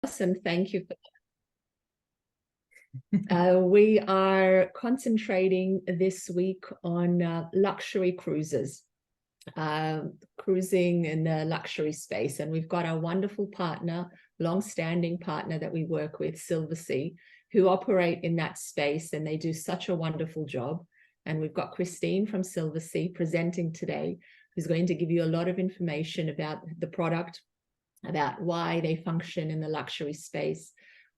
and thank you. We are concentrating this week on luxury cruises, cruising in the luxury space. And we've got our wonderful partner, long-standing partner that we work with, Silversea, who operate in that space, and they do such a wonderful job. And we've got Christine from Silversea presenting today, who's going to give you a lot of information about the product, about why they function in the luxury space,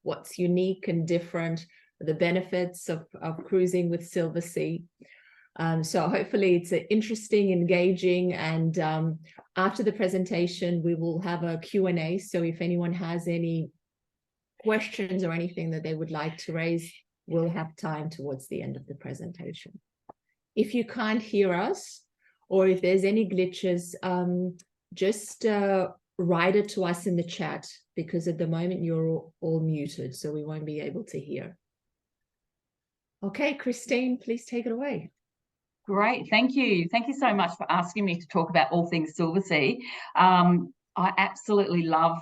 what's unique and different, the benefits of cruising with Silversea. So hopefully it's interesting, engaging, and after the presentation, we will have a Q&A. So if anyone has any questions or anything that they would like to raise, we'll have time towards the end of the presentation. If you can't hear us, or if there's any glitches, just write it to us in the chat, because at the moment you're all muted, so we won't be able to hear. Okay, Christine, please take it away. Great, thank you. Thank you so much for asking me to talk about all things Silversea. I absolutely love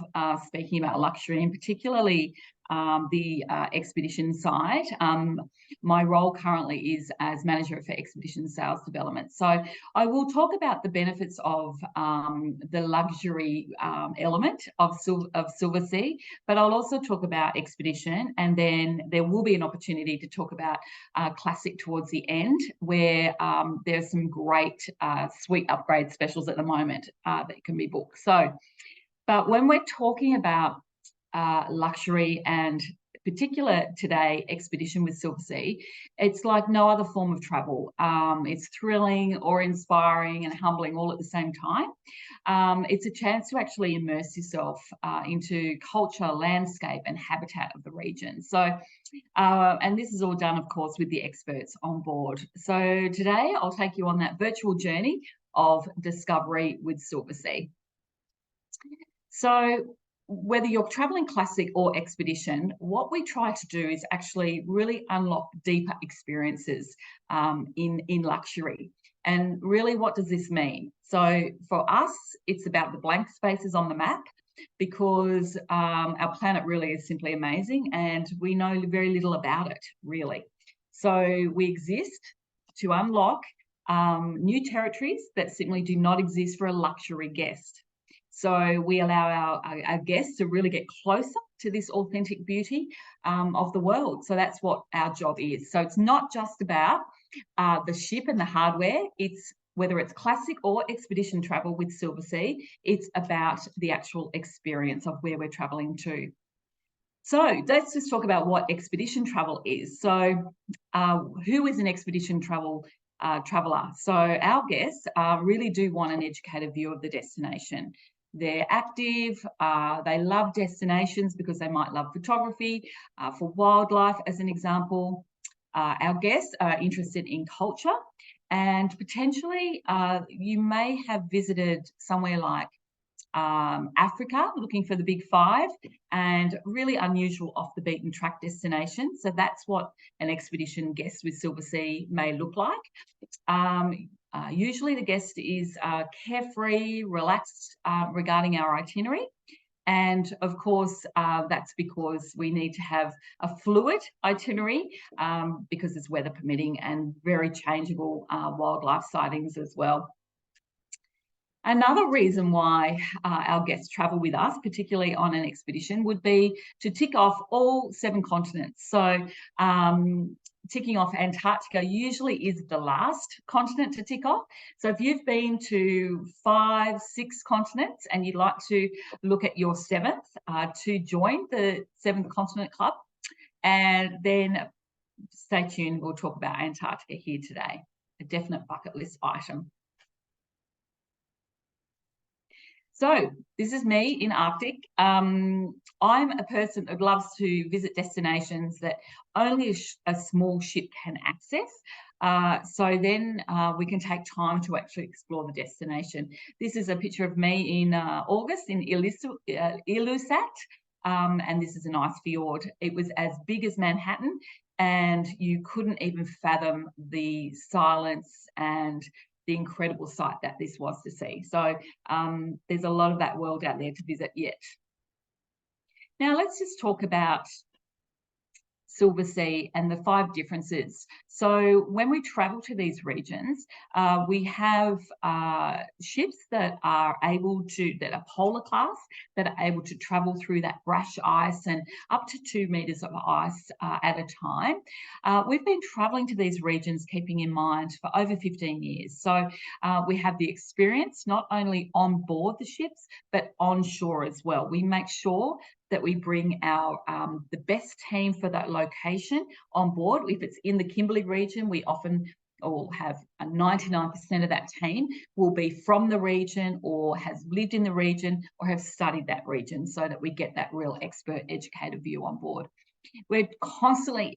speaking about luxury, and particularly the expedition side. My role currently is as manager for expedition sales development. So I will talk about the benefits of the luxury element of Silversea, but I'll also talk about expedition, and then there will be an opportunity to talk about classic towards the end, where there's some great suite upgrade specials at the moment that can be booked. So, but when we're talking about luxury, and particular today expedition with Silversea, it's like no other form of travel. It's thrilling or inspiring and humbling all at the same time. It's a chance to actually immerse yourself into culture, landscape, and habitat of the region. So, and this is all done, of course, with the experts on board. So today I'll take you on that virtual journey of discovery with Silversea. So whether you're traveling classic or expedition, what we try to do is actually really unlock deeper experiences in luxury. And really, what does this mean? So for us, it's about the blank spaces on the map, because our planet really is simply amazing and we know very little about it, really. So we exist to unlock new territories that simply do not exist for a luxury guest. So we allow our guests to really get closer to this authentic beauty of the world. So that's what our job is. So it's not just about the ship and the hardware. It's whether it's classic or expedition travel with Silversea, it's about the actual experience of where we're traveling to. So let's just talk about what expedition travel is. So who is an expedition traveller? So our guests really do want an educated view of the destination. They're active, they love destinations because they might love photography, for wildlife as an example. Our guests are interested in culture, and potentially you may have visited somewhere like Africa, looking for the big five, and really unusual off the beaten track destination. So that's what an expedition guest with Silversea may look like. Usually the guest is carefree, relaxed regarding our itinerary. And of course, that's because we need to have a fluid itinerary because it's weather permitting and very changeable wildlife sightings as well. Another reason why our guests travel with us, particularly on an expedition, would be to tick off all 7 continents. So ticking off Antarctica usually is the last continent to tick off. So if you've been to 5, 6 continents and you'd like to look at your 7th, to join the 7th Continent Club, and then stay tuned, we'll talk about Antarctica here today, a definite bucket list item. So this is me in Arctic. I'm a person that loves to visit destinations that only a small ship can access. So then we can take time to actually explore the destination. This is a picture of me in August in Ilulissat, and this is a nice fjord. It was as big as Manhattan, and you couldn't even fathom the silence and the incredible sight that this was to see. So there's a lot of that world out there to visit yet. Now let's just talk about Silversea and the 5 differences. So when we travel to these regions, we have ships that are that are polar class, that are able to travel through that brash ice and up to 2 meters of ice at a time. We've been traveling to these regions keeping in mind for over 15 years. So we have the experience not only on board the ships, but on shore as well. We make sure that we bring our the best team for that location on board. If it's in the Kimberley region, we often will have 99% of that team will be from the region or has lived in the region or have studied that region, so that we get that real expert educated view on board. We're constantly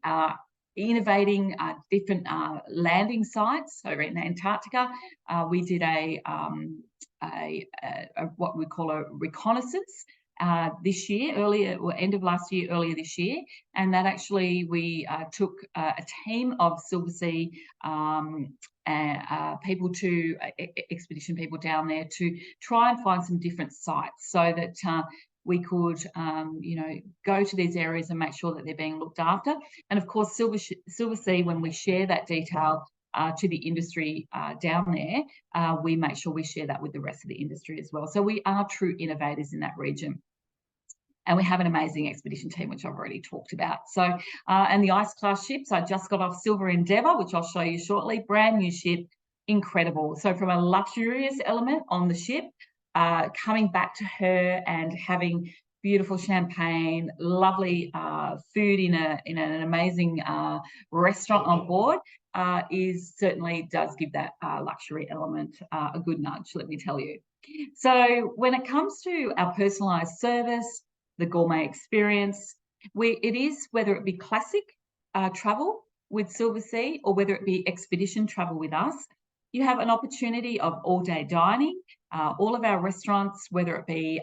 innovating different landing sites. So in Antarctica, we did what we call a reconnaissance this year, end of last year, earlier this year, and that actually we took a team of Silversea people expedition people down there to try and find some different sites, so that we could, go to these areas and make sure that they're being looked after. And of course, Silversea, when we share that detail to the industry down there, we make sure we share that with the rest of the industry as well. So we are true innovators in that region. And we have an amazing expedition team, which I've already talked about. So, and the ice class ships, I just got off Silver Endeavour, which I'll show you shortly. Brand new ship, incredible. So from a luxurious element on the ship, coming back to her and having beautiful champagne, lovely food in an amazing restaurant on board, certainly does give that luxury element a good nudge, let me tell you. So when it comes to our personalised service, the gourmet experience, it is, whether it be classic travel with Silversea or whether it be expedition travel with us, you have an opportunity of all-day dining. All of our restaurants, whether it be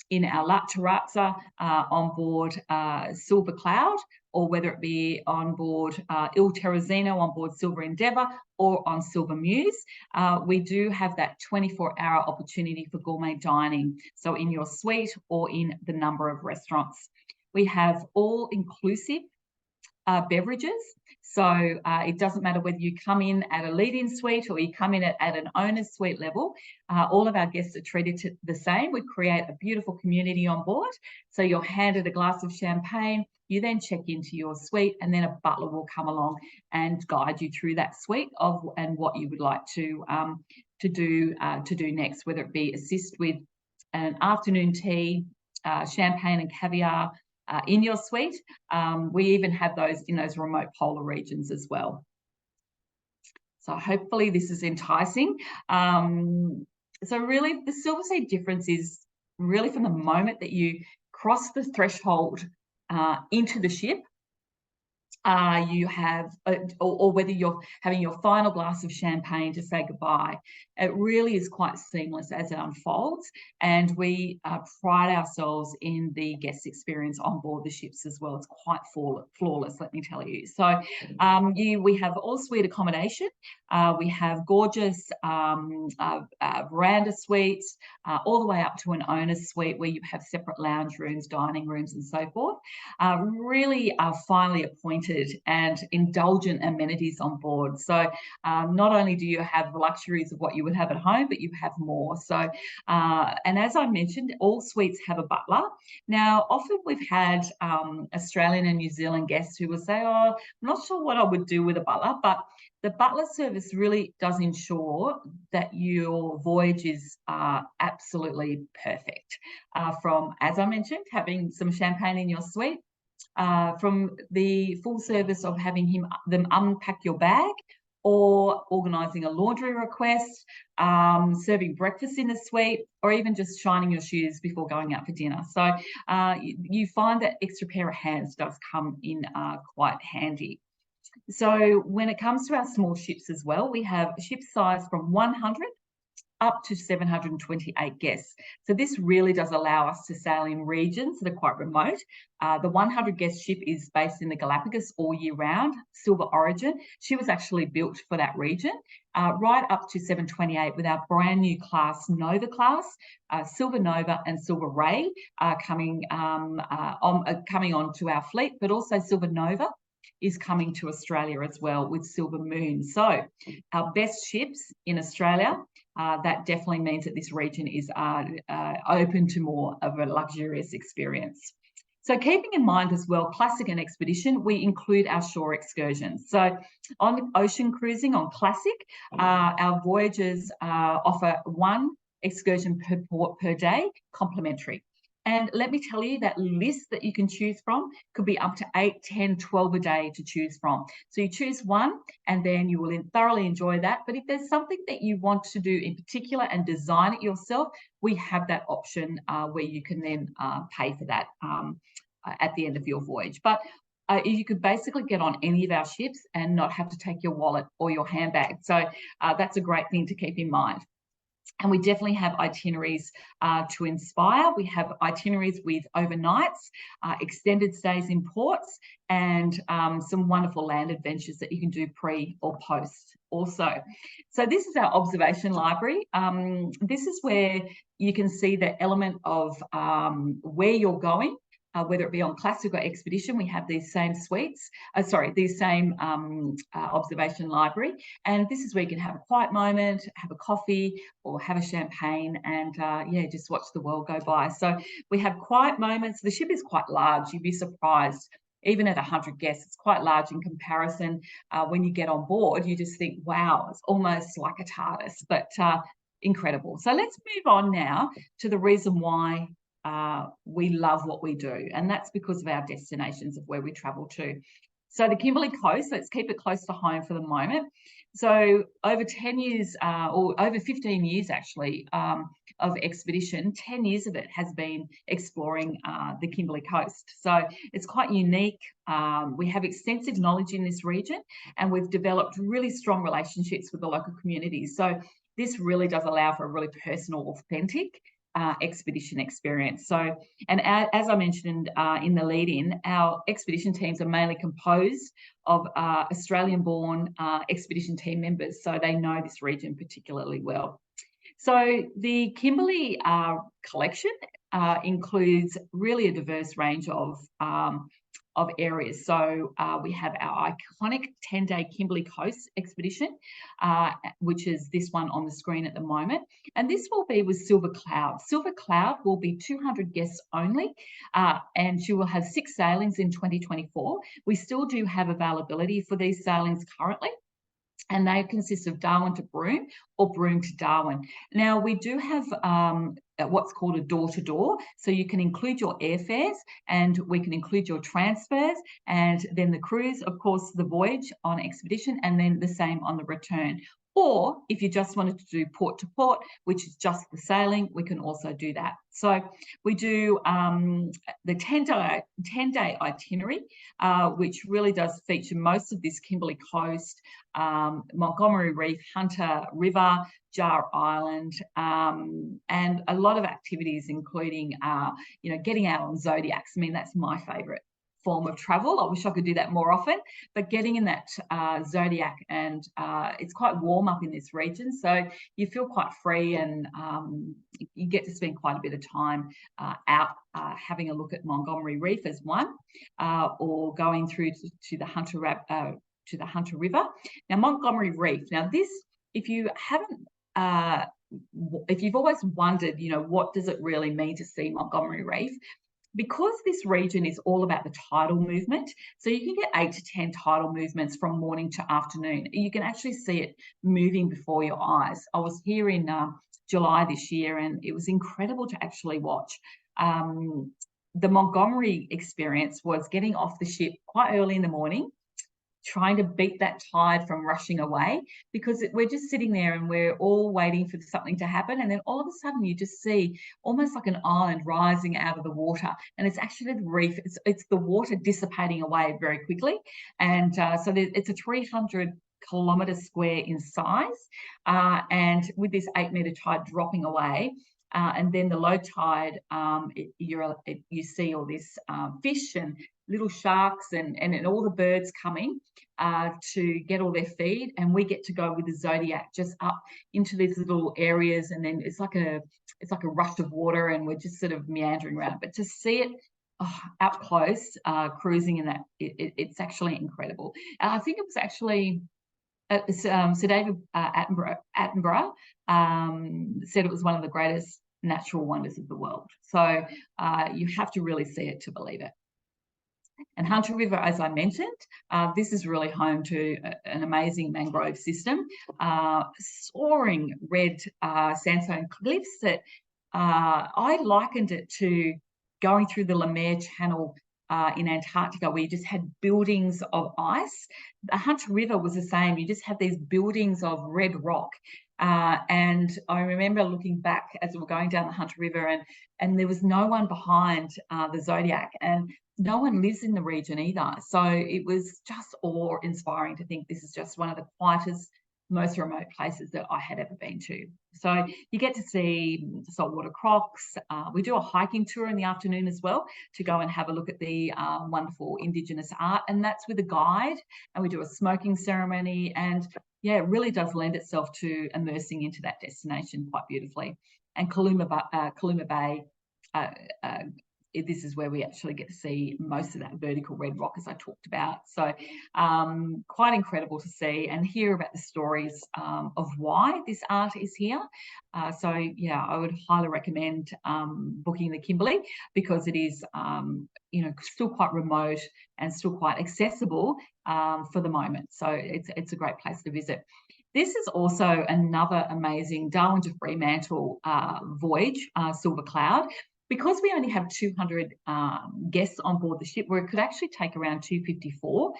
in our La Terrazza on board Silver Cloud, or whether it be on board Il Terrazzino on board Silver Endeavour, or on Silver Muse, we do have that 24-hour opportunity for gourmet dining, so in your suite or in the number of restaurants. We have all-inclusive beverages. So it doesn't matter whether you come in at a lead-in suite or you come in at an owner's suite level, all of our guests are treated the same. We create a beautiful community on board. So you're handed a glass of champagne, you then check into your suite, and then a butler will come along and guide you through that suite and what you would like to do next, whether it be assist with an afternoon tea, champagne and caviar, in your suite. We even have those in those remote polar regions as well. So hopefully this is enticing. So really the Silversea difference is really from the moment that you cross the threshold into the ship, you have, or whether you're having your final glass of champagne to say goodbye, it really is quite seamless as it unfolds. And we pride ourselves in the guest experience on board the ships as well. It's quite flawless, let me tell you. So we have all-suite accommodation. We have gorgeous veranda suites, all the way up to an owner's suite where you have separate lounge rooms, dining rooms, and so forth. Really finely appointed and indulgent amenities on board. So not only do you have the luxuries of what you would have at home, but you have more. So, and as I mentioned, all suites have a butler. Now, often we've had Australian and New Zealand guests who will say, oh, I'm not sure what I would do with a butler, but the butler service really does ensure that your voyage is absolutely perfect. From, as I mentioned, having some champagne in your suite, from the full service of having them unpack your bag, or organising a laundry request, serving breakfast in the suite, or even just shining your shoes before going out for dinner. So you find that extra pair of hands does come in quite handy. So when it comes to our small ships as well, we have ship size from 100 up to 728 guests. So this really does allow us to sail in regions that are quite remote. The 100 guest ship is based in the Galapagos all year round, Silver Origin. She was actually built for that region, right up to 728 with our brand new class, Nova class. Silver Nova and Silver Ray are coming on to our fleet, but also Silver Nova is coming to Australia as well with Silver Moon. So our best ships in Australia, that definitely means that this region is open to more of a luxurious experience. So keeping in mind as well, Classic and Expedition, we include our shore excursions. So on ocean cruising on Classic, our voyages offer one excursion per port per day, complimentary. And let me tell you, that list that you can choose from could be up to 8, 10, 12 a day to choose from. So you choose one and then you will thoroughly enjoy that. But if there's something that you want to do in particular and design it yourself, we have that option where you can then pay for that at the end of your voyage. But you could basically get on any of our ships and not have to take your wallet or your handbag. So that's a great thing to keep in mind. And we definitely have itineraries to inspire. We have itineraries with overnights, extended stays in ports, and some wonderful land adventures that you can do pre or post also. So this is our observation library. This is where you can see the element of where you're going. Whether it be on Classic or Expedition, we have these same suites, these same observation library. And this is where you can have a quiet moment, have a coffee or have a champagne and just watch the world go by. So we have quiet moments. The ship is quite large. You'd be surprised. Even at 100 guests, it's quite large in comparison. When you get on board, you just think, wow, it's almost like a TARDIS, but incredible. So let's move on now to the reason why we love what we do, and that's because of our destinations of where we travel to. So the Kimberley Coast, let's keep it close to home for the moment. So over 10 years, or over 15 years actually, of expedition, 10 years of it has been exploring the Kimberley Coast. So it's quite unique. We have extensive knowledge in this region and we've developed really strong relationships with the local communities. So this really does allow for a really personal, authentic expedition experience. So, and as I mentioned in the lead-in, our expedition teams are mainly composed of Australian-born expedition team members, so they know this region particularly well. So the Kimberley collection includes really a diverse range of areas. So we have our iconic 10-day Kimberley Coast expedition, which is this one on the screen at the moment. And this will be with Silver Cloud. Silver Cloud will be 200 guests only, and she will have 6 sailings in 2024. We still do have availability for these sailings currently, and they consist of Darwin to Broome or Broome to Darwin. Now, we do have what's called a door-to-door, so you can include your airfares and we can include your transfers and then the cruise, of course, the voyage on expedition, and then the same on the return. Or if you just wanted to do port to port, which is just the sailing, we can also do that. So we do the 10-day itinerary, which really does feature most of this Kimberley Coast, Montgomery Reef, Hunter River, Jar Island, and a lot of activities, including getting out on Zodiacs. I mean, that's my favourite form of travel. I wish I could do that more often, but getting in that Zodiac, and it's quite warm up in this region, so you feel quite free, and you get to spend quite a bit of time out having a look at Montgomery Reef as one, or going through to the Hunter River. Now, Montgomery Reef. Now, this, if you haven't, if you've always wondered, what does it really mean to see Montgomery Reef? Because this region is all about the tidal movement, so you can get 8 to 10 tidal movements from morning to afternoon. You can actually see it moving before your eyes. I was here in July this year, and it was incredible to actually watch. The Montgomery experience was getting off the ship quite early in the morning, trying to beat that tide from rushing away, because we're just sitting there and we're all waiting for something to happen, and then all of a sudden you just see almost like an island rising out of the water, and it's actually the reef. It's the water dissipating away very quickly, and so it's a 300 kilometre square in size, and with this 8-metre tide dropping away, and then the low tide, you see all this fish and little sharks and all the birds coming to get all their feed, and we get to go with the Zodiac just up into these little areas, and then it's like a rush of water, and we're just sort of meandering around. But to see it up close, cruising in that, it's actually incredible. And I think it was actually Sir David Attenborough said it was one of the greatest natural wonders of the world. So you have to really see it to believe it. And Hunter River, as I mentioned, this is really home to an amazing mangrove system, soaring red sandstone cliffs that I likened it to going through the Lemaire Channel in Antarctica, where you just had buildings of ice. The Hunter River was the same. You just had these buildings of red rock. And I remember looking back as we were going down the Hunter River, and there was no one behind the Zodiac, and no one lives in the region either. So it was just awe-inspiring to think this is just one of the quietest, most remote places that I had ever been to. So you get to see saltwater crocs. We do a hiking tour in the afternoon as well to go and have a look at the wonderful Indigenous art, and that's with a guide, and we do a smoking ceremony, and yeah, it really does lend itself to immersing into that destination quite beautifully. And Kaluma Bay, this is where we actually get to see most of that vertical red rock, as I talked about. So quite incredible to see and hear about the stories of why this art is here. So yeah, I would highly recommend booking the Kimberley, because it is still quite remote and still quite accessible for the moment. So it's a great place to visit. This is also another amazing Darwin to Fremantle voyage, Silver Cloud. Because we only have 200 guests on board the ship, where it could actually take around 254,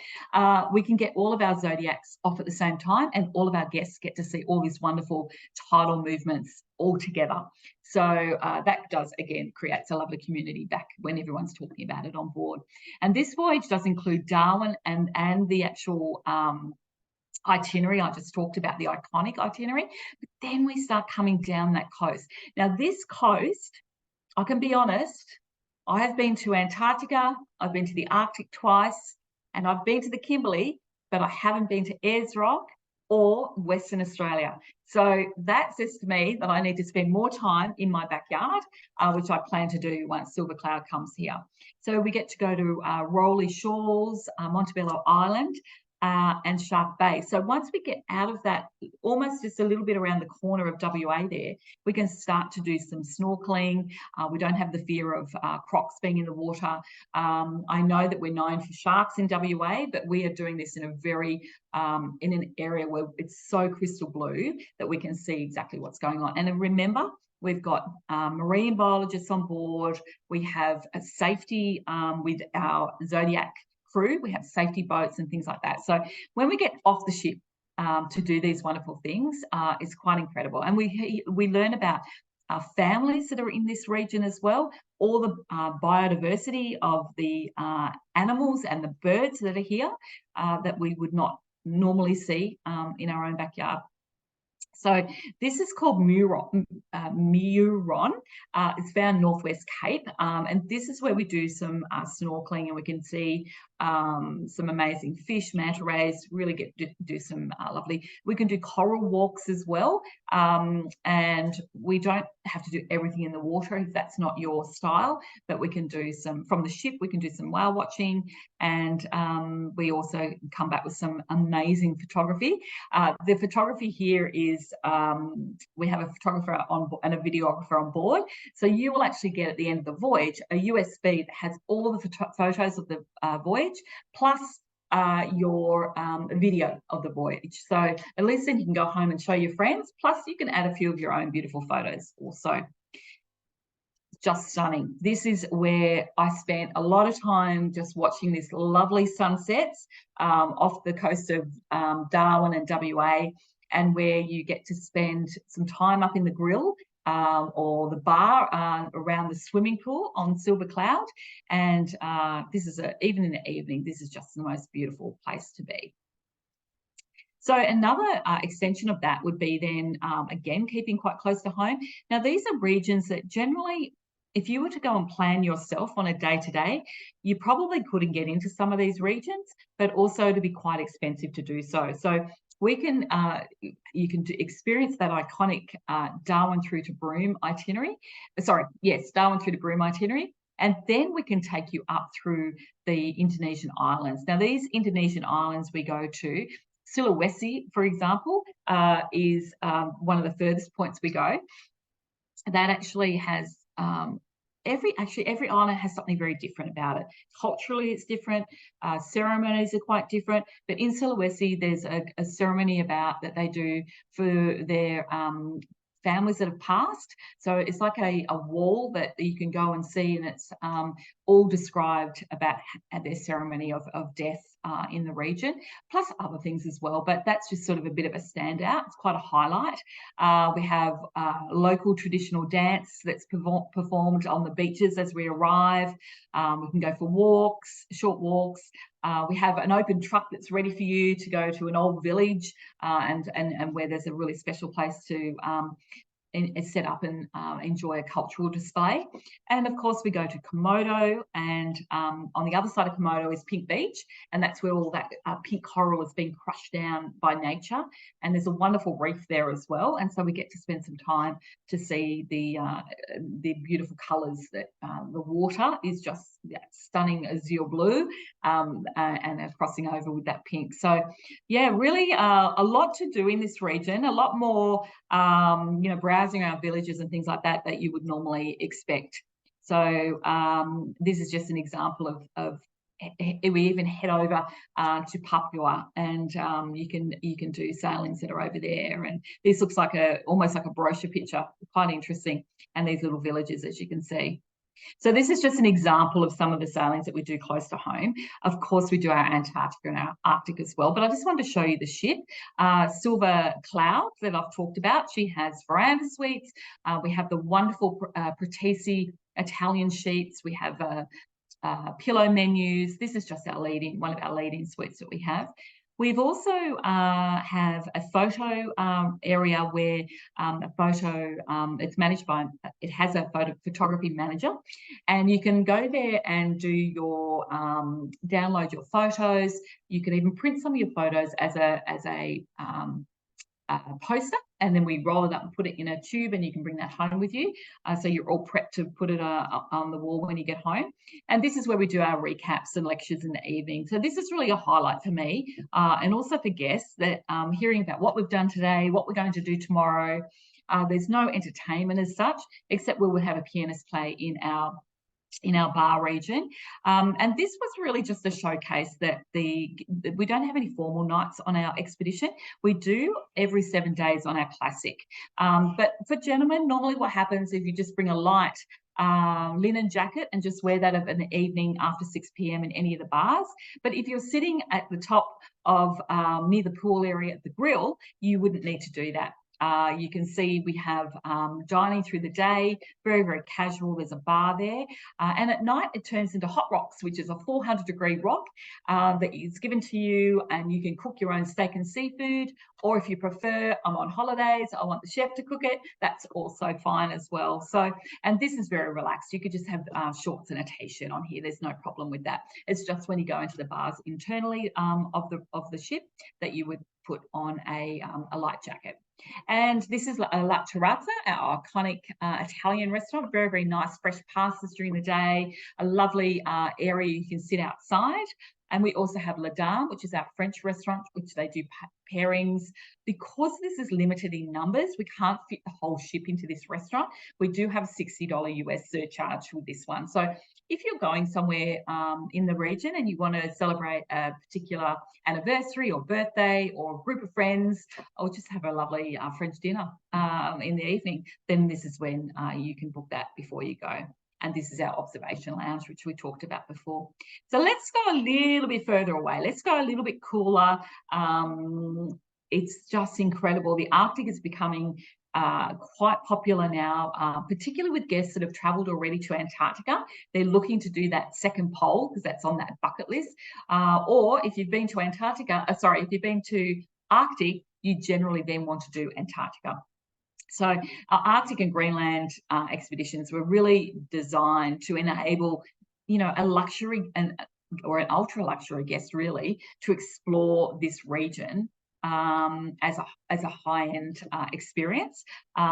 we can get all of our Zodiacs off at the same time, and all of our guests get to see all these wonderful tidal movements all together. So that does, again, creates a lovely community back when everyone's talking about it on board. And this voyage does include Darwin and the actual itinerary. I just talked about the iconic itinerary, but then we start coming down that coast. Now, this coast, I can be honest, I have been to Antarctica, I've been to the Arctic twice, and I've been to the Kimberley, but I haven't been to Ayers Rock or Western Australia. So that says to me that I need to spend more time in my backyard, which I plan to do once Silver Cloud comes here. So we get to go to Rowley Shores, Montebello Island, and Shark Bay. So once we get out of that, almost just a little bit around the corner of WA there, we can start to do some snorkeling. We don't have the fear of crocs being in the water. I know that we're known for sharks in WA, but we are doing this in a very, in an area where it's so crystal blue that we can see exactly what's going on. And remember, we've got marine biologists on board. We have a safety with our Zodiac crew. We have safety boats and things like that. So when we get off the ship to do these wonderful things, it's quite incredible. And we learn about families that are in this region as well, all the biodiversity of the animals and the birds that are here that we would not normally see in our own backyard. So this is called Muron. It's found Northwest Cape, and this is where we do some snorkeling, and we can see some amazing fish, manta rays. Really get to do some lovely. We can do coral walks as well, and we don't have to do everything in the water if that's not your style. But we can do some from the ship. We can do some whale watching, and we also come back with some amazing photography. The photography here is we have a photographer and a videographer on board. So you will actually get at the end of the voyage a USB that has all of the photos of the voyage plus your video of the voyage. So at least then you can go home and show your friends. Plus you can add a few of your own beautiful photos also. Just stunning. This is where I spent a lot of time just watching these lovely sunsets off the coast of Darwin and WA, and where you get to spend some time up in the grill or the bar around the swimming pool on Silver Cloud. And this is even in the evening, this is just the most beautiful place to be. So another extension of that would be then, again, keeping quite close to home. Now, these are regions that generally, if you were to go and plan yourself on a day-to-day, you probably couldn't get into some of these regions, but also it'd be quite expensive to do so. So we can, you can experience that iconic Darwin through to Broome itinerary. Sorry, yes, Darwin through to Broome itinerary. And then we can take you up through the Indonesian islands. Now, these Indonesian islands we go to, Sulawesi, for example, is one of the furthest points we go. That actually has every island has something very different about it. Culturally, it's different. Ceremonies are quite different. But in Sulawesi, there's a ceremony about that they do for their families that have passed. So it's like a wall that you can go and see, and it's all described about their ceremony of death in the region, plus other things as well. But that's just sort of a bit of a standout. It's quite a highlight. We have local traditional dance that's performed on the beaches as we arrive. We can go for walks, short walks. We have an open truck that's ready for you to go to an old village and where there's a really special place to set up and enjoy a cultural display. And of course, we go to Komodo, and on the other side of Komodo is Pink Beach, and that's where all that pink coral has been crushed down by nature. And there's a wonderful reef there as well. And so we get to spend some time to see the beautiful colours that the water is just that stunning azure blue, and they're crossing over with that pink. So yeah, really a lot to do in this region, a lot more, you know, browsing around villages and things like that you would normally expect. So this is just an example of we even head over to Papua, and you can do sailings that are over there. And this looks like almost like a brochure picture, quite interesting. And these little villages, as you can see. So this is just an example of some of the sailings that we do close to home. Of course, we do our Antarctica and our Arctic as well, but I just wanted to show you the ship, Silver Cloud, that I've talked about. She has veranda suites. We have the wonderful Pratisi Italian sheets. We have pillow menus. This is just one of our leading suites that we have. We've also have a photo area where it's managed by, it has a photography manager, and you can go there and do your, download your photos. You can even print some of your photos as a poster, and then we roll it up and put it in a tube, and you can bring that home with you. So you're all prepped to put it on the wall when you get home. And this is where we do our recaps and lectures in the evening. So this is really a highlight for me, and also for guests, that hearing about what we've done today, what we're going to do tomorrow. There's no entertainment as such, except we will have a pianist play in our bar region. And this was really just a showcase that we don't have any formal nights on our expedition. We do every 7 days on our classic. But for gentlemen, normally what happens is you just bring a light linen jacket and just wear that in the evening after 6 p.m. in any of the bars. But if you're sitting at the top of near the pool area at the grill, you wouldn't need to do that. You can see we have dining through the day, very, very casual. There's a bar there. And at night, it turns into Hot Rocks, which is a 400-degree rock that is given to you, and you can cook your own steak and seafood. Or if you prefer, I'm on holidays, I want the chef to cook it, that's also fine as well. So, and this is very relaxed. You could just have shorts and a t-shirt on here. There's no problem with that. It's just when you go into the bars internally of the ship that you would put on a light jacket. And this is La Terrazza, our iconic Italian restaurant. Very, very nice fresh pastas during the day, a lovely area you can sit outside. And we also have La Dame, which is our French restaurant, which they do pairings. Because this is limited in numbers, we can't fit the whole ship into this restaurant. We do have a $60 US surcharge with this one. So if you're going somewhere in the region and you want to celebrate a particular anniversary or birthday or a group of friends, or just have a lovely French dinner in the evening, then this is when you can book that before you go. And this is our observation lounge, which we talked about before. So let's go a little bit further away. Let's go a little bit cooler. It's just incredible. The Arctic is becoming quite popular now, particularly with guests that have travelled already to Antarctica. They're looking to do that second pole because that's on that bucket list. Or if you've been to Antarctica, if you've been to Arctic, you generally then want to do Antarctica. So our Arctic and Greenland expeditions were really designed to enable, a luxury or an ultra luxury guest really to explore this region as a high-end experience.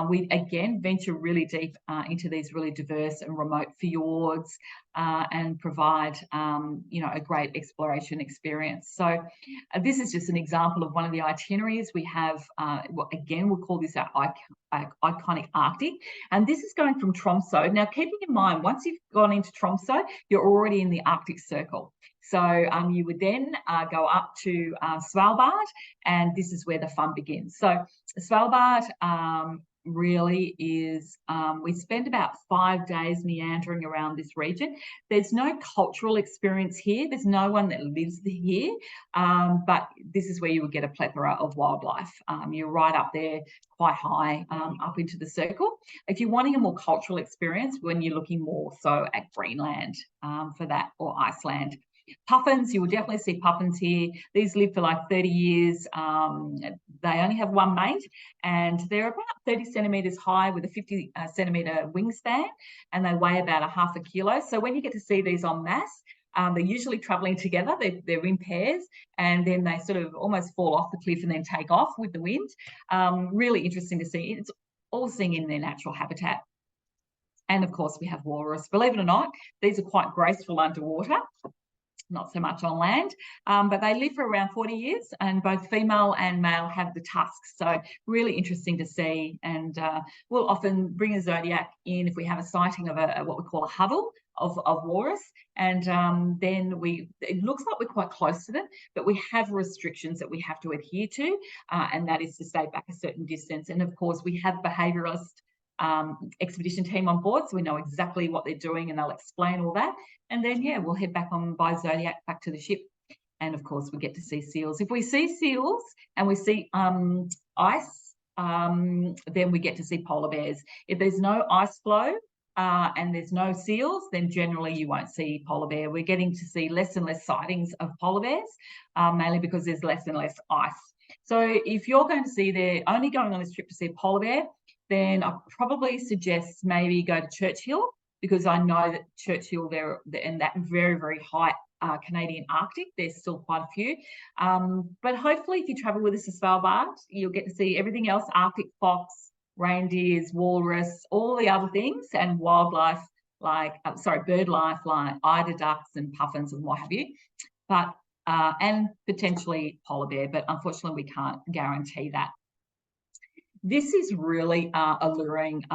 We again venture really deep into these really diverse and remote fjords and provide a great exploration experience. So this is just an example of one of the itineraries we have. Again, we'll call this our iconic Arctic, and this is going from Tromsø. Now, keeping in mind, once you've gone into Tromsø, you're already in the Arctic Circle. So you would then go up to Svalbard, and this is where the fun begins. So Svalbard really is, we spend about 5 days meandering around this region. There's no cultural experience here. There's no one that lives here, but this is where you would get a plethora of wildlife. You're right up there, quite high, up into the circle. If you're wanting a more cultural experience, when you're looking more so at Greenland for that, or Iceland. Puffins, you will definitely see puffins here. These live for like 30 years. They only have one mate, and they're about 30 centimetres high with a 50 centimetre wingspan, and they weigh about 0.5 kilo. So when you get to see these en masse, they're usually travelling together. They're in pairs, and then they sort of almost fall off the cliff and then take off with the wind. Really interesting to see. It's all seeing in their natural habitat. And of course, we have walrus. Believe it or not, these are quite graceful underwater. Not so much on land, but they live for around 40 years, and both female and male have the tusks. So really interesting to see, and we'll often bring a Zodiac in if we have a sighting of what we call a huddle of walrus, and then it looks like we're quite close to them, but we have restrictions that we have to adhere to, and that is to stay back a certain distance. And of course, we have behaviouralist expedition team on board, so we know exactly what they're doing, and they'll explain all that. And then we'll head back on by Zodiac back to the ship, and of course we get to see seals. If we see seals and we see ice, then we get to see polar bears. If there's no ice flow and there's no seals, then generally you won't see polar bear. We're getting to see less and less sightings of polar bears, mainly because there's less and less ice. So if you're going to see, they're only going on this trip to see a polar bear, then I probably suggest maybe go to Churchill, because I know that Churchill, there in that very, very high Canadian Arctic, there's still quite a few. But hopefully if you travel with us to Svalbard, you'll get to see everything else: Arctic fox, reindeers, walrus, all the other things, and wildlife like, bird life like eider ducks and puffins and what have you. But and potentially polar bear, but unfortunately we can't guarantee that. This is really alluring.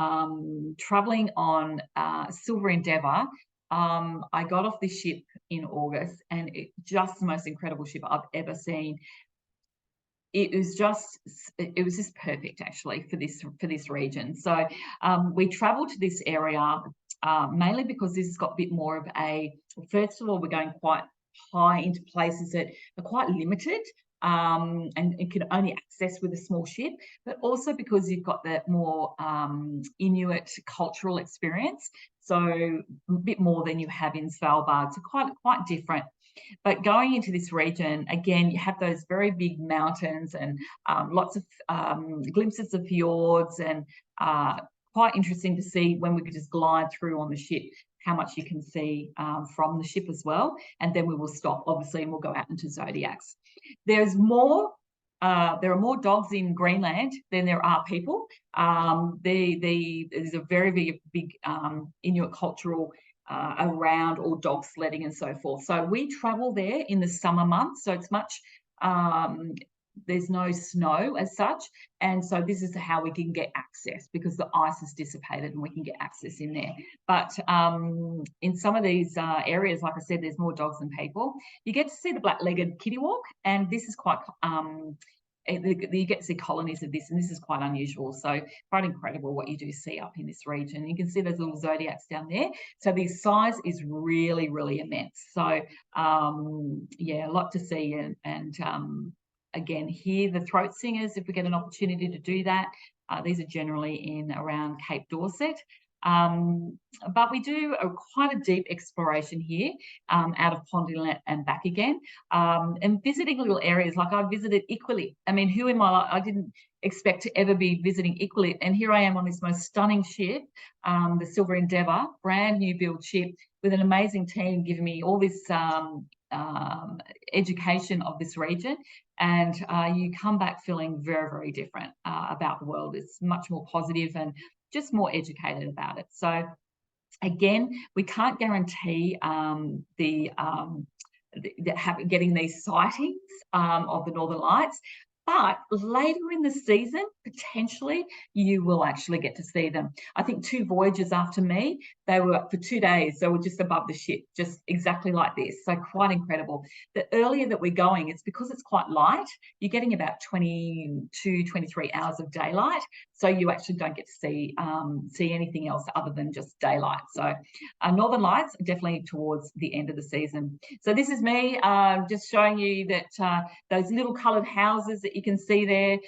Traveling on Silver Endeavour, I got off this ship in August, and it's just the most incredible ship I've ever seen. It was just perfect actually for this region. So we travelled to this area mainly because this has got a bit more of a. First of all, we're going quite high into places that are quite limited. And it can only access with a small ship, but also because you've got that more Inuit cultural experience, so a bit more than you have in Svalbard, so quite different. But going into this region, again, you have those very big mountains and lots of glimpses of fjords, and quite interesting to see when we could just glide through on the ship how much you can see from the ship as well. And then we will stop, obviously, and we'll go out into Zodiacs. There's more. There are more dogs in Greenland than there are people. There's a very, very big Inuit cultural around all dog sledding and so forth. So we travel there in the summer months, so it's much. There's no snow as such, and so this is how we can get access, because the ice is dissipated and we can get access in there. But in some of these areas, like I said, there's more dogs than people. You get to see the black-legged kittywalk, and this is quite you get to see colonies of this, and this is quite unusual. So quite incredible what you do see up in this region. You can see those little zodiacs down there. So the size is really, really immense. So a lot to see, and again, here the throat singers, if we get an opportunity to do that, these are generally in around Cape Dorset. But we do quite a deep exploration here, out of Pond Inlet and back again, and visiting little areas. Like I visited Equally. I mean, who in my life, I didn't expect to ever be visiting Equally, and here I am on this most stunning ship, the Silver Endeavour, brand new build ship, with an amazing team giving me all this education of this region, and you come back feeling very, very different about the world. It's much more positive and just more educated about it. So again, we can't guarantee getting these sightings of the Northern Lights, but later in the season, potentially, you will actually get to see them. I think 2 voyages after me, they were for 2 days. They were just above the ship, just exactly like this. So quite incredible. The earlier that we're going, it's because it's quite light. You're getting about 22, 23 hours of daylight. So you actually don't get to see anything else other than just daylight. So Northern Lights are definitely towards the end of the season. So this is me just showing you that those little coloured houses that you can see there,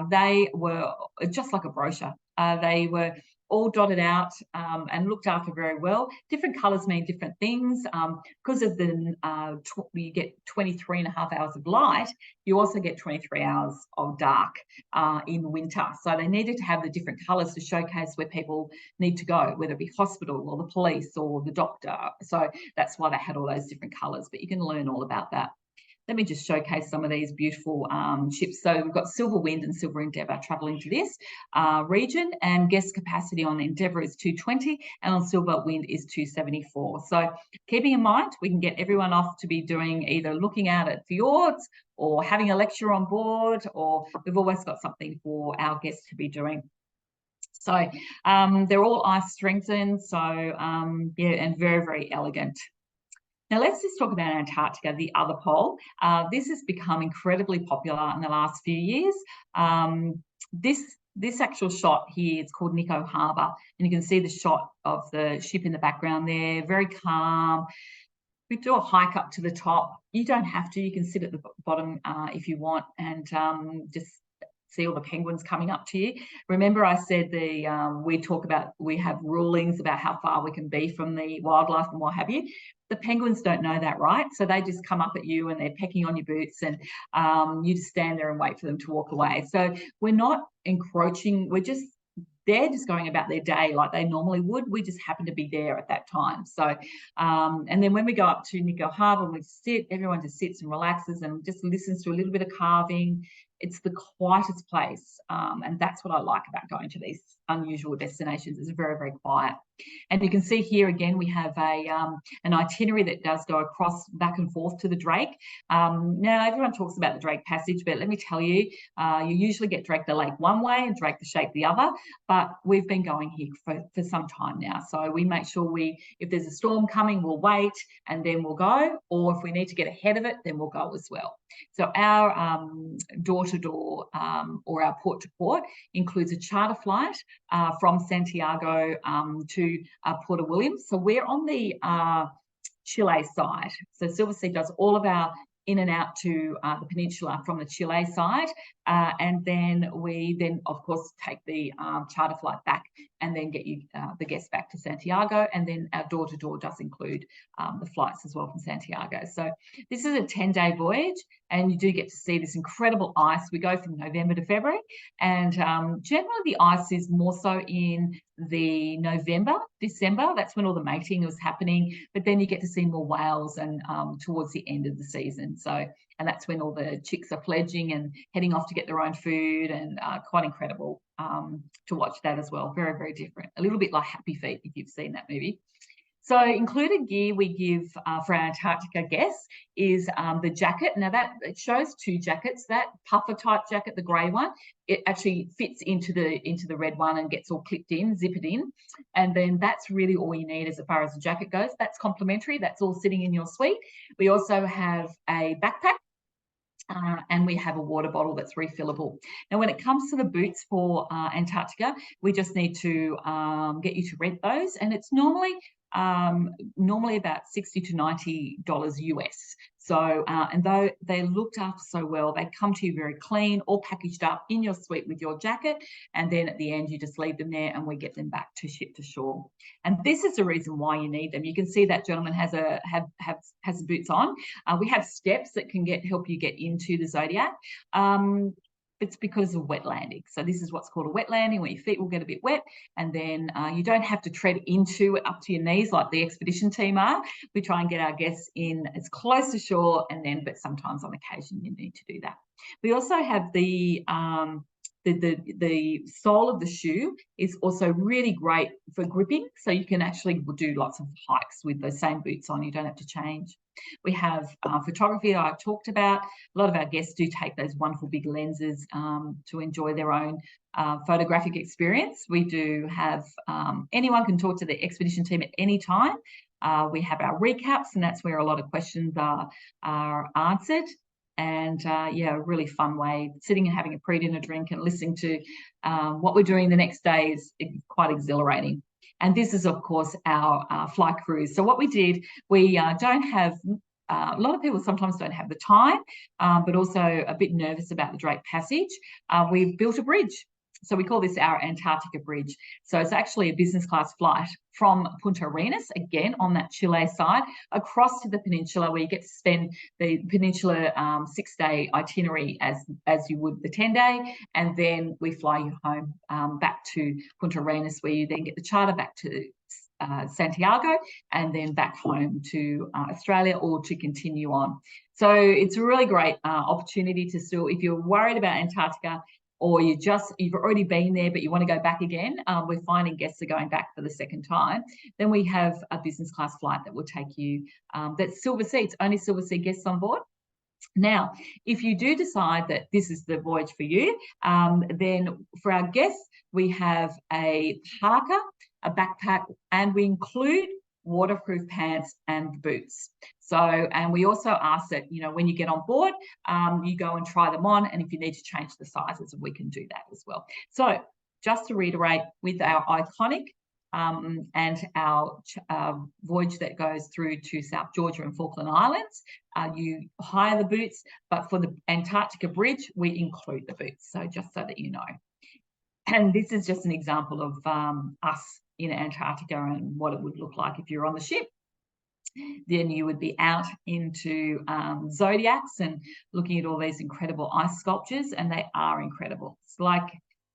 they were just like a brochure. They were all dotted out and looked after very well. Different colours mean different things. Because of the you get 23.5 hours of light, you also get 23 hours of dark in winter. So they needed to have the different colours to showcase where people need to go, whether it be hospital or the police or the doctor. So that's why they had all those different colours, but you can learn all about that. Let me just showcase some of these beautiful ships. So we've got Silver Wind and Silver Endeavour travelling to this region, and guest capacity on Endeavour is 220 and on Silver Wind is 274. So keeping in mind, we can get everyone off to be doing either looking out at fjords or having a lecture on board, or we've always got something for our guests to be doing. So they're all ice strengthened. So yeah, and very, very elegant. Now let's just talk about Antarctica, the other pole. This has become incredibly popular in the last few years. This actual shot here, it's called Nico Harbour, and you can see the shot of the ship in the background there, very calm. We do a hike up to the top. You don't have to, you can sit at the bottom if you want, and just see all the penguins coming up to you. Remember I said we have rulings about how far we can be from the wildlife and what have you. The penguins don't know that, right? So they just come up at you and they're pecking on your boots, and you just stand there and wait for them to walk away. So we're not encroaching. They're just going about their day like they normally would. We just happen to be there at that time. So, and then when we go up to Nico Harbour, we sit, everyone just sits and relaxes and just listens to a little bit of carving. It's the quietest place. And that's what I like about going to these unusual destinations. It's very, very quiet. And you can see here again, we have an itinerary that does go across back and forth to the Drake. Now, everyone talks about the Drake Passage, but let me tell you, you usually get Drake the Lake one way and Drake the Shape the other. But we've been going here for some time now. So we make sure if there's a storm coming, we'll wait and then we'll go. Or if we need to get ahead of it, then we'll go as well. So our door-to-door or our port-to-port includes a charter flight from Santiago to Port William. So we're on the Chile side. So Silversea does all of our in and out to the peninsula from the Chile side, and then we of course take the charter flight back and then get you the guests back to Santiago, and then our door-to-door does include the flights as well from Santiago. So this is a 10-day voyage, and you do get to see this incredible ice. We go from November to February, and generally the ice is more so in the November, December. That's when all the mating was happening, but then you get to see more whales and towards the end of the season. So, and that's when all the chicks are fledging and heading off to get their own food, and quite incredible to watch that as well. Very, very different. A little bit like Happy Feet, if you've seen that movie. So included gear we give for our Antarctica guests is the jacket. Now it shows 2 jackets. That puffer type jacket, the grey one, it actually fits into the red one and gets all clipped in, zippered in. And then that's really all you need as far as the jacket goes. That's complimentary. That's all sitting in your suite. We also have a backpack. And we have a water bottle that's refillable. Now, when it comes to the boots for Antarctica, we just need to get you to rent those, and it's normally about $60 to $90 US. So, and though they looked after so well, they come to you very clean, all packaged up in your suite with your jacket. And then at the end, you just leave them there and we get them back to ship to shore. And this is the reason why you need them. You can see that gentleman has has boots on. We have steps that can help you get into the Zodiac. It's because of wet landing. So this is what's called a wet landing, where your feet will get a bit wet, and then you don't have to tread into it up to your knees like the expedition team are. We try and get our guests in as close to shore, and then, but sometimes on occasion you need to do that. We also have the sole of the shoe is also really great for gripping, so you can actually do lots of hikes with those same boots on. You don't have to change. We have photography I talked about. A lot of our guests do take those wonderful big lenses to enjoy their own photographic experience. We do have, anyone can talk to the expedition team at any time. We have our recaps, and that's where a lot of questions are answered. And yeah, a really fun way, sitting and having a pre-dinner drink and listening to what we're doing the next day is quite exhilarating. And this is, of course, our fly cruise. So what we did, we don't have, a lot of people sometimes don't have the time, but also a bit nervous about the Drake Passage. We've built a bridge. So we call this our Antarctica Bridge. So it's actually a business class flight from Punta Arenas, again on that Chile side, across to the peninsula, where you get to spend the peninsula 6-day itinerary as you would the 10-day, and then we fly you home back to Punta Arenas, where you then get the charter back to Santiago and then back home to Australia, or to continue on. So it's a really great opportunity to still, if you're worried about Antarctica, or you've already been there but you want to go back again, we're finding guests are going back for the second time, then we have a business class flight that will take you, that's Silversea. It's only Silversea guests on board. Now, if you do decide that this is the voyage for you, then for our guests, we have a parka, a backpack, and we include waterproof pants and boots. So, and we also ask that, you know, when you get on board, you go and try them on, and if you need to change the sizes, we can do that as well. So just to reiterate, with our iconic and our voyage that goes through to South Georgia and Falkland Islands, you hire the boots, but for the Antarctica Bridge, we include the boots. So just so that you know. And this is just an example of us in Antarctica and what it would look like if you're on the ship. Then you would be out into Zodiacs and looking at all these incredible ice sculptures, and they are incredible. It's like,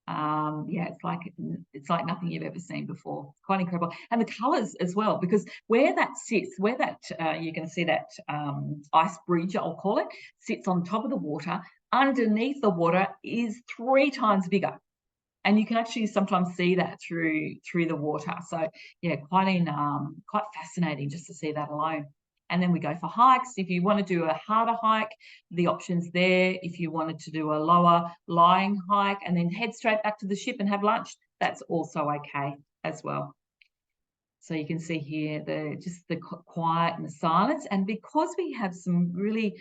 yeah, it's like nothing you've ever seen before. Quite incredible. And the colours as well, because where that sits, where that you can see that ice bridge, I'll call it, sits on top of the water. Underneath the water is 3 times bigger. And you can actually sometimes see that through the water. So yeah, quite fascinating just to see that alone. And then we go for hikes. If you want to do a harder hike, the option's there. If you wanted to do a lower lying hike and then head straight back to the ship and have lunch, that's also okay as well. So you can see here just the quiet and the silence. And because we have some really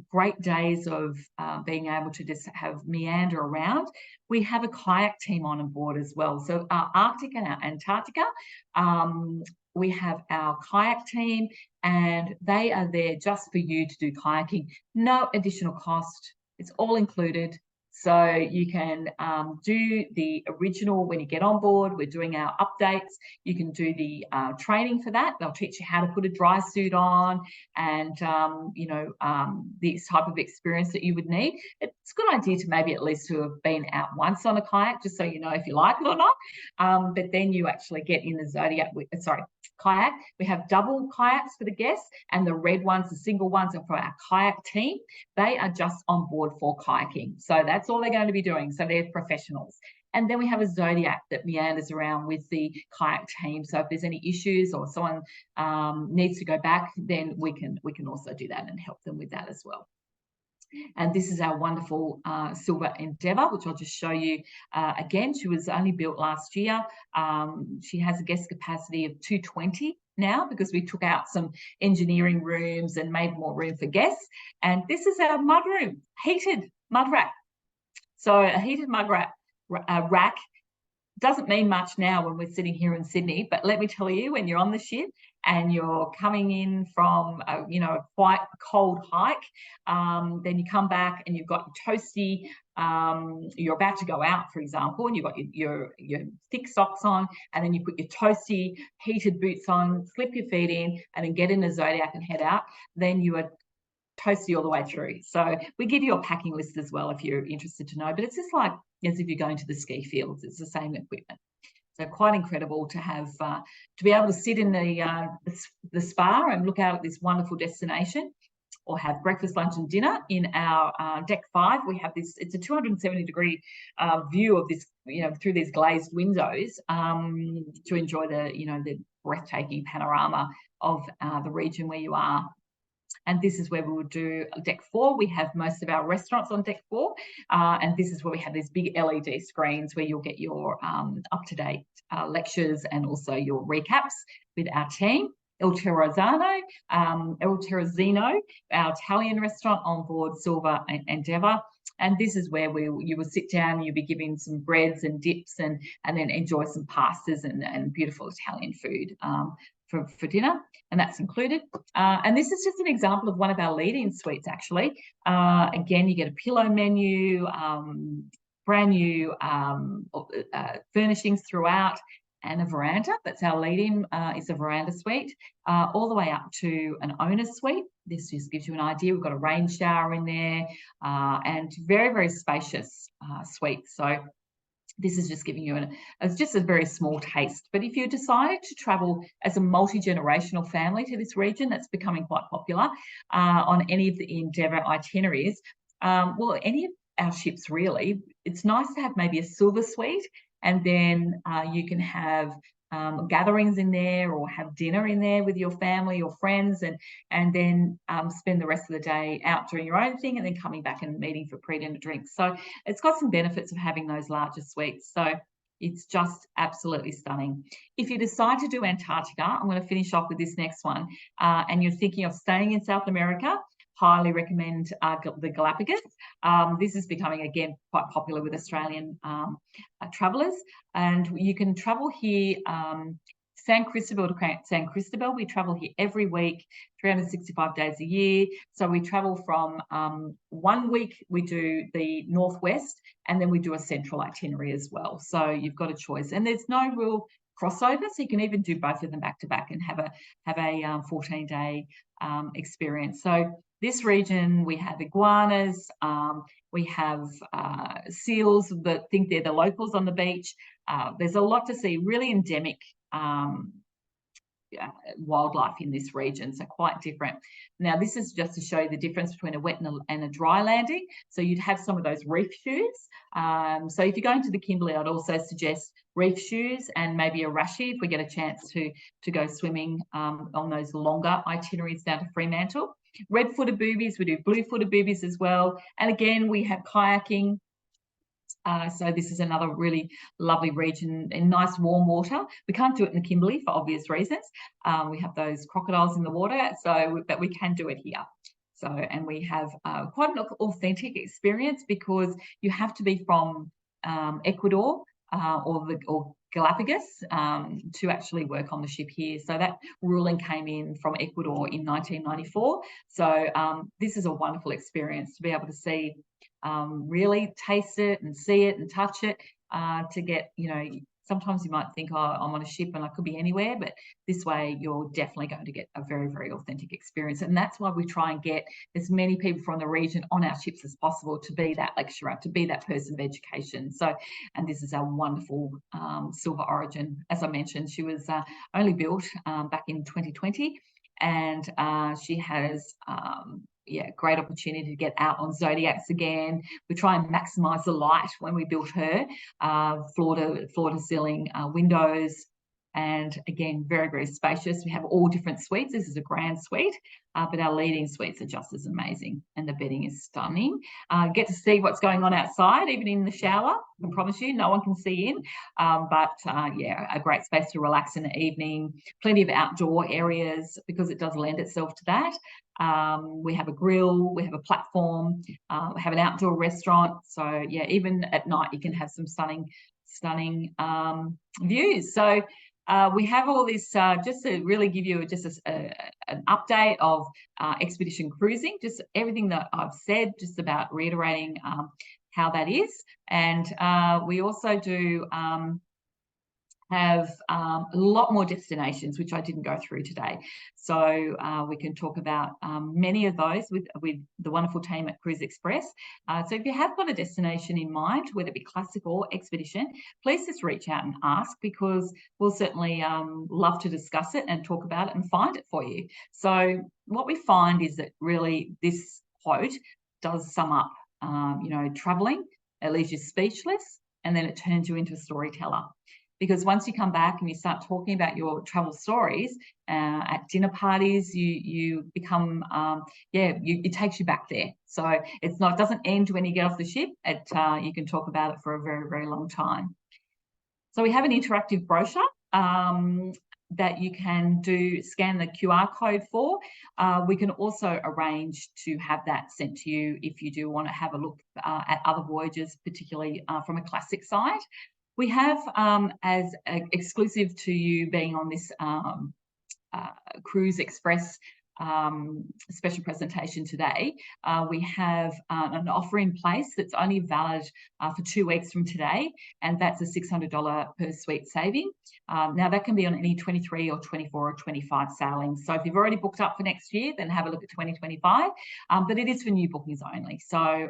great days of being able to just have meander around, we have a kayak team on board as well. So our Arctic and our Antarctica, we have our kayak team, and they are there just for you to do kayaking. No additional cost. It's all included. So you can do the original when you get on board. We're doing our updates. You can do the training for that. They'll teach you how to put a dry suit on, and you know, this type of experience that you would need. It's a good idea to maybe at least to have been out once on a kayak, just so you know if you like it or not. But then you actually get in the Zodiac, kayak. We have double kayaks for the guests, and the red ones, the single ones, are for our kayak team. They are just on board for kayaking. So that's all they're going to be doing. So they're professionals. And then we have a Zodiac that meanders around with the kayak team. So if there's any issues or someone needs to go back, then we can also do that and help them with that as well. And this is our wonderful Silver Endeavour, which I'll just show you again. She was only built last year. She has a guest capacity of 220 now, because we took out some engineering rooms and made more room for guests. And this is our mud room, heated mud rack. So a heated mud rack doesn't mean much now when we're sitting here in Sydney, but let me tell you, when you're on the ship, and you're coming in from a, you know, a quite cold hike, then you come back and you've got your toasty, you're about to go out, for example, and you've got your thick socks on, and then you put your toasty heated boots on, slip your feet in, and then get in a Zodiac and head out, then you are toasty all the way through. So we give you a packing list as well if you're interested to know, but it's just like as if you're going to the ski fields. It's the same equipment. So quite incredible to have, to be able to sit in the spa and look out at this wonderful destination, or have breakfast, lunch and dinner in our deck 5. We have this, it's a 270-degree view of this, you know, through these glazed windows, to enjoy the, you know, the breathtaking panorama of the region where you are. And this is where we would do deck 4. We have most of our restaurants on deck 4. And this is where we have these big LED screens where you'll get your up-to-date lectures and also your recaps with our team. Il Terrazzino, our Italian restaurant on board Silver and Endeavour. And this is where you will sit down and you'll be given some breads and dips and then enjoy some pastas and beautiful Italian food for dinner, and that's included. And this is just an example of one of our lead-in suites, actually. Again, you get a pillow menu, brand new furnishings throughout, and a veranda. That's our lead-in, is a veranda suite, all the way up to an owner's suite. This just gives you an idea. We've got a rain shower in there, and very, very spacious suite. So this is just giving you just a very small taste. But if you decided to travel as a multi-generational family to this region, that's becoming quite popular on any of the Endeavour itineraries, well, any of our ships really, it's nice to have maybe a silver suite, and then you can have gatherings in there or have dinner in there with your family or friends, and then spend the rest of the day out doing your own thing and then coming back and meeting for pre-dinner drinks. So it's got some benefits of having those larger suites. So it's just absolutely stunning. If you decide to do Antarctica, I'm going to finish off with this next one, and you're thinking of staying in South America, highly recommend the Galapagos. This is becoming, again, quite popular with Australian travellers. And you can travel here, San Cristobal to San Cristobal. We travel here every week, 365 days a year. So we travel from 1 week, we do the northwest, and then we do a central itinerary as well. So you've got a choice. And there's no real crossover, so you can even do both of them back to back and have a 14-day experience. So this region, we have iguanas, we have seals that think they're the locals on the beach. There's a lot to see, really endemic wildlife in this region, so quite different. Now, this is just to show you the difference between a wet and a dry landing. So you'd have some of those reef shoes. So if you're going to the Kimberley, I'd also suggest reef shoes and maybe a rashie if we get a chance to go swimming on those longer itineraries down to Fremantle. Red-footed boobies, we do blue-footed boobies as well. And again, we have kayaking. So this is another really lovely region in nice warm water. We can't do it in the Kimberley for obvious reasons. We have those crocodiles in the water, but we can do it here. So, and we have quite an authentic experience because you have to be from Ecuador or Galapagos to actually work on the ship here. So that ruling came in from Ecuador in 1994. So this is a wonderful experience to be able to see, really taste it and see it and touch it, to get, you know, sometimes you might think, oh, I'm on a ship and I could be anywhere, but this way you're definitely going to get a very, very authentic experience. And that's why we try and get as many people from the region on our ships as possible to be that lecturer, to be that person of education. So, and this is our wonderful Silver Origin. As I mentioned, she was only built back in 2020, and she has great opportunity to get out on Zodiacs again. We try and maximise the light when we built her, floor to ceiling windows, and again, very, very spacious. We have all different suites. This is a grand suite, but our leading suites are just as amazing, and the bedding is stunning. Get to see what's going on outside, even in the shower. I promise you, no one can see in, but a great space to relax in the evening. Plenty of outdoor areas because it does lend itself to that. We have a grill, we have a platform, we have an outdoor restaurant. So yeah, even at night you can have some stunning views. So we have all this just to really give you just an update of expedition cruising, just everything that I've said, just about reiterating how that is. And we also do have a lot more destinations, which I didn't go through today. So we can talk about many of those with the wonderful team at Cruise Express. So if you have got a destination in mind, whether it be classic or expedition, please just reach out and ask, because we'll certainly love to discuss it and talk about it and find it for you. So what we find is that really this quote does sum up, traveling. It leaves you speechless, and then it turns you into a storyteller. Because once you come back and you start talking about your travel stories at dinner parties, you become, it takes you back there. So it doesn't end when you get off the ship. You can talk about it for a very, very long time. So we have an interactive brochure that you can scan the QR code for. We can also arrange to have that sent to you if you do want to have a look at other voyages, particularly from a classic side. We have, as exclusive to you being on this Cruise Express special presentation today, we have an offer in place that's only valid for 2 weeks from today, and that's a $600 per suite saving. Now that can be on any 23 or 24 or 25 sailings. So if you've already booked up for next year, then have a look at 2025, but it is for new bookings only. So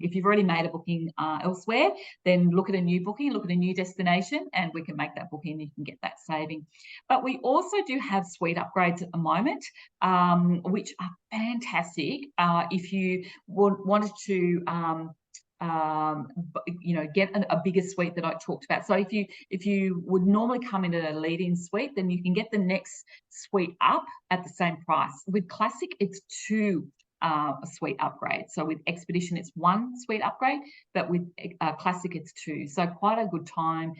if you've already made a booking elsewhere, then look at a new booking, look at a new destination, and we can make that booking and you can get that saving. But we also do have suite upgrades at the moment, which are fantastic if you wanted to get a bigger suite that I talked about. So if you would normally come into a lead-in suite, then you can get the next suite up at the same price. With Classic, it's 2 suite upgrades. So with Expedition, it's 1 suite upgrade, but with Classic, it's 2. So quite a good time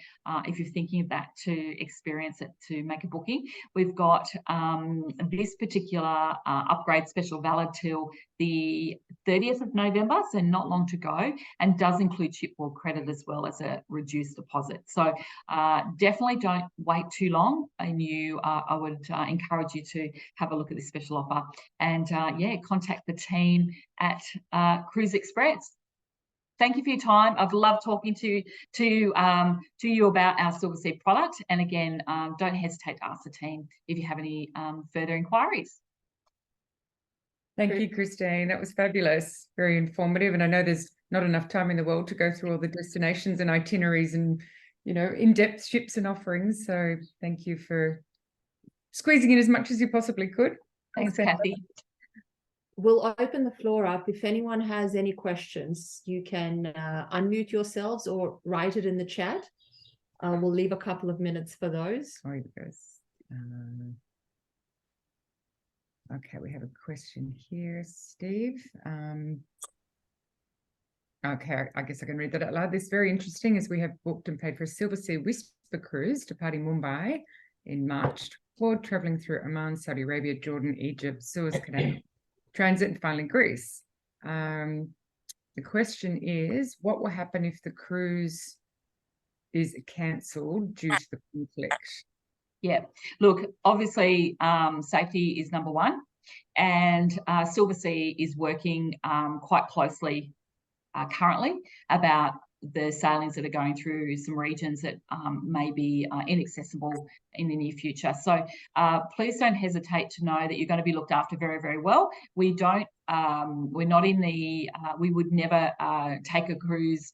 if you're thinking of that, to experience it, to make a booking. We've got this particular upgrade special valid till the 30th of November, so not long to go, and does include shipboard credit as well as a reduced deposit. So definitely don't wait too long, and I would encourage you to have a look at this special offer, and contact the team at Cruise Express. Thank you for your time. I've loved talking to you about our Silversea product, and again, don't hesitate to ask the team if you have any further inquiries. Thank you, Christine. That was fabulous, very informative. And I know there's not enough time in the world to go through all the destinations and itineraries and, in-depth ships and offerings. So thank you for squeezing in as much as you possibly could. Thanks, Kathy. We'll open the floor up. If anyone has any questions, you can unmute yourselves or write it in the chat. We'll leave a couple of minutes for those. Sorry, guys. Okay, we have a question here, Steve. Okay, I guess I can read that out loud. This is very interesting, as we have booked and paid for a Silversea Whisper cruise departing Mumbai in March, travelling through Oman, Saudi Arabia, Jordan, Egypt, Suez Canal, transit, and finally Greece. The question is, what will happen if the cruise is cancelled due to the conflict? Yeah, look, obviously safety is number one, and Silversea is working quite closely currently about the sailings that are going through some regions that may be inaccessible in the near future. So please don't hesitate to know that you're going to be looked after very, very well. We're not in the, we would never take a cruise,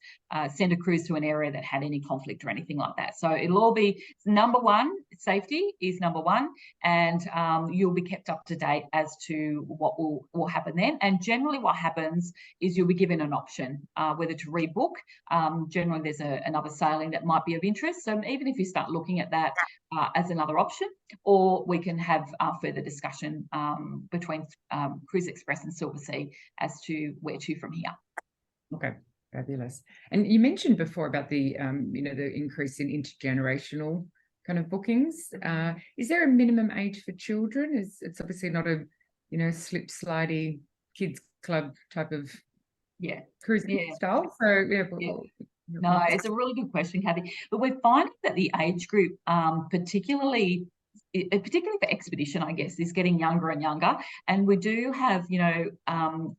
send a cruise to an area that had any conflict or anything like that. So it'll all be number one, safety is number one, and you'll be kept up to date as to what will happen then. And generally what happens is you'll be given an option whether to rebook. Generally there's another sailing that might be of interest. So even if you start looking at that as another option, or we can have further discussion between Cruise Express and Silversea as to where to from here. Okay, fabulous. And you mentioned before about the the increase in intergenerational kind of bookings. Is there a minimum age for children? It's obviously not a slip slidey kids club type of cruising style. So No, it's a really good question, Kathy. But we're finding that the age group, particularly for expedition, I guess, is getting younger and younger. And we do have,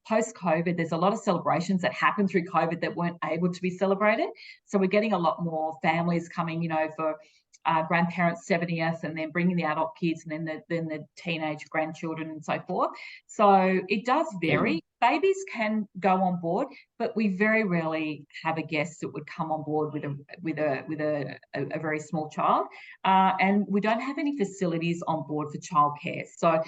post-COVID, there's a lot of celebrations that happened through COVID that weren't able to be celebrated. So we're getting a lot more families coming, for grandparents' 70th, and then bringing the adult kids, and then the teenage grandchildren and so forth. So it does vary. Babies can go on board, but we very rarely have a guest that would come on board with a very small child, and we don't have any facilities on board for childcare. So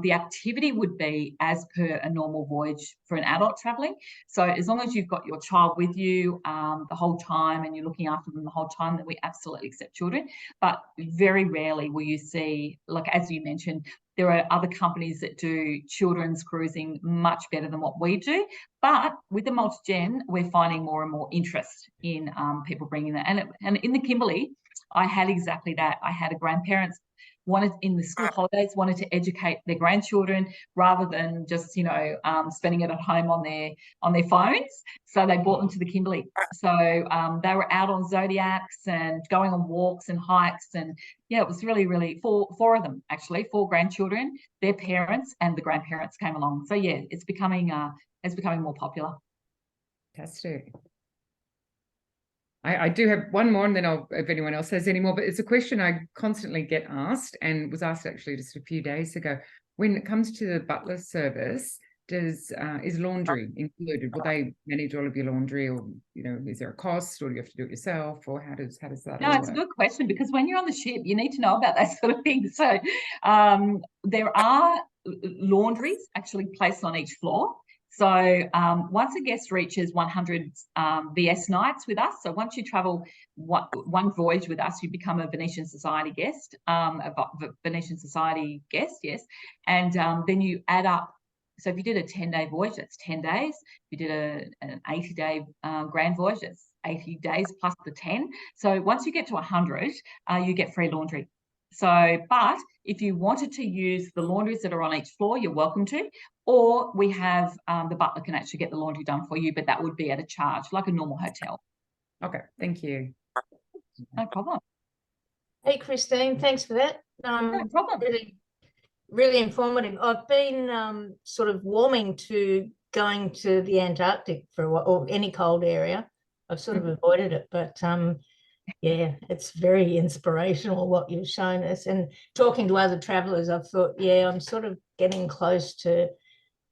the activity would be as per a normal voyage for an adult travelling. So as long as you've got your child with you the whole time and you're looking after them the whole time, then we absolutely accept children. But very rarely will you see, like as you mentioned, there are other companies that do children's cruising much better than what we do. But with the multi-gen, we're finding more and more interest in people bringing that. And in the Kimberley, I had exactly that. I had a grandparents wanted in the school holidays, wanted to educate their grandchildren rather than just, spending it at home on their phones. So they brought them to the Kimberley. So they were out on zodiacs and going on walks and hikes. And yeah, it was really, really four of them, actually, 4 grandchildren, their parents and the grandparents came along. So yeah, it's becoming more popular. Fantastic. I do have one more, and then if anyone else has any more, but it's a question I constantly get asked, and was asked actually just a few days ago. When it comes to the butler service, is laundry included? Will they manage all of your laundry, or is there a cost, or do you have to do it yourself, or how does that No, it's work? a good question, because when you're on the ship, you need to know about that sort of thing. So there are laundries actually placed on each floor. So once a guest reaches 100 VS nights with us, so once you travel one voyage with us, you become a Venetian Society guest, yes. And then you add up. So if you did a 10-day voyage, that's 10 days. If you did an 80-day grand voyage, that's 80 days plus the 10. So once you get to 100, you get free laundry. So, but if you wanted to use the laundries that are on each floor, you're welcome to. Or we have the butler can actually get the laundry done for you, but that would be at a charge, like a normal hotel. Okay, thank you. No problem. Hey, Christine, thanks for that. No problem. Really, really informative. I've been sort of warming to going to the Antarctic for a while, or any cold area. I've sort of avoided it, but yeah, it's very inspirational what you've shown us. And talking to other travellers, I've thought, yeah, I'm sort of getting close to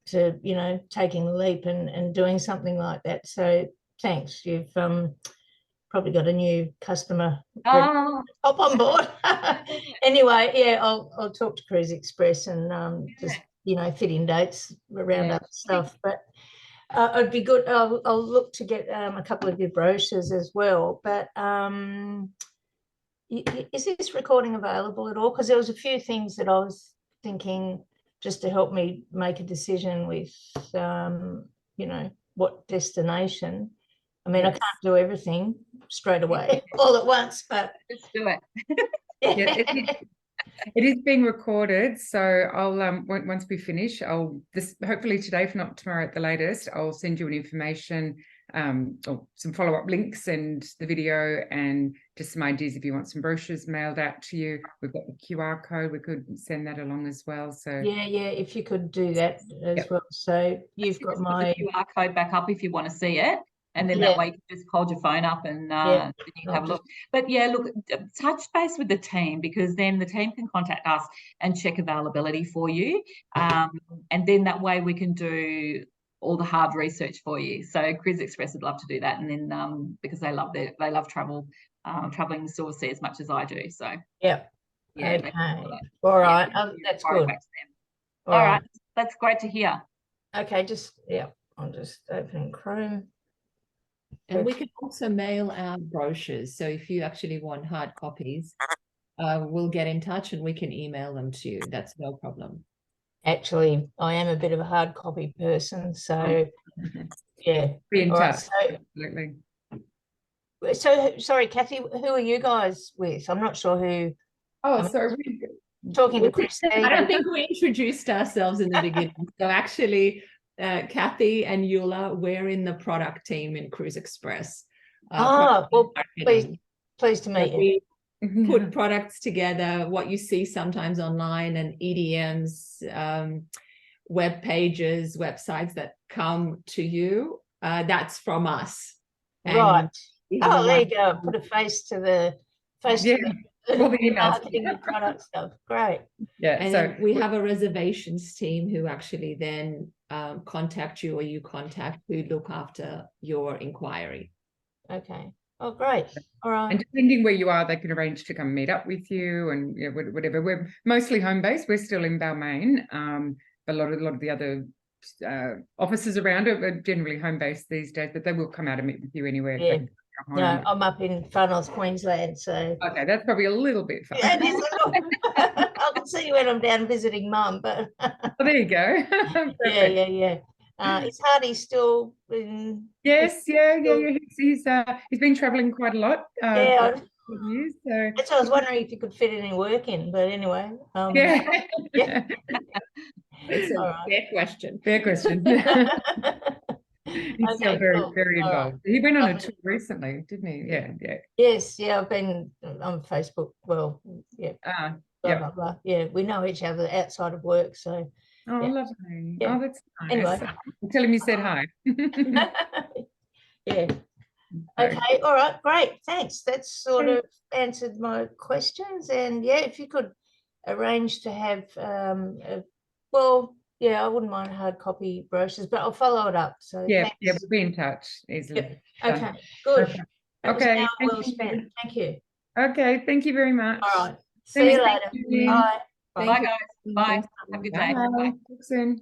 taking the leap and doing something like that. So thanks. You've probably got a new customer hop on board. Anyway, yeah, I'll talk to Cruise Express and just fit in dates around other stuff. But it'd be good. I'll look to get a couple of your brochures as well. But is this recording available at all? Because there was a few things that I was thinking just to help me make a decision with, what destination. I mean, I can't do everything straight away all at once, but just do it. Yeah, it is being recorded, so I'll once we finish, hopefully today, if not tomorrow at the latest, I'll send you an information or some follow-up links and the video and just some ideas if you want some brochures mailed out to you. We've got the QR code, we could send that along as well. So yeah, if you could do that as well. So you've got my QR code back up if you want to see it. And then that way you can just hold your phone up and then you can have a look. But yeah, look, touch base with the team, because then the team can contact us and check availability for you. And then that way we can do all the hard research for you. So Cruise Express would love to do that. And then because they love traveling the Silversea as much as I do. So yeah. Okay. All right. That's good. All right. That's great to hear. Okay, I'm just opening Chrome. And we can also mail out brochures. So if you actually want hard copies, we'll get in touch and we can email them to you. That's no problem. Actually, I am a bit of a hard copy person, so yeah. Be in touch. Absolutely. So sorry, Kathy, who are you guys with? I'm not sure who. Sorry. Talking to Christine. I don't think we introduced ourselves in the beginning. So actually, Kathy and Eula, we're in the product team in Cruise Express. Ah, well, marketing. pleased to meet you. We Yeah. put products together, what you see sometimes online, and EDMs, web pages, websites that come to you. That's from us. And Right. we have Oh, a there you go. wonderful- Put a face to the Yeah, all the emails. marketing and product stuff. Great. Yeah, And so then we have a reservations team who actually then contact you, or you contact, who look after your inquiry. Okay. Oh, great. All right. and depending where you are, they can arrange to come meet up with you and whatever. We're mostly home based. We're still in Balmain, but a lot of the other offices around are generally home based these days. But they will come out and meet with you anywhere. Yeah. Home. No, I'm up in Far North Queensland, so Okay, that's probably a little bit far. yeah, it is a little- I can see you when I'm down visiting Mum, but Oh, there you go. yeah. Is Hardy still in? Yes, yeah. He's been traveling quite a lot. Yeah, for years, so that's what I was wondering if you could fit any work in, but anyway. yeah. Yeah. It's a All right. fair question. Fair question. He's still Okay, very, cool. very All right. involved. He went on a Lovely. tour recently, didn't he? Yeah. Yes, yeah, I've been on Facebook. Well, yeah, Ah, blah, yep. blah, blah. Yeah, we know each other outside of work, so Oh, Yeah. lovely. Yeah. Oh, that's nice. Anyway. I'll tell him you said hi. yeah. Okay, all right, great. Thanks. That's sort Okay. of answered my questions. And yeah, if you could arrange to have well, yeah, I wouldn't mind hard copy brochures, but I'll follow it up. So Yeah, thanks. we'll be in touch easily. Done. Okay, good. Okay. That was Okay, an hour thank well you. spent. Thank you. Okay, thank you very much. All right. See Thanks, you later. Christine. Bye. Bye, Thank you. guys. Bye. Thanks. Have a good day. Bye. Talk soon.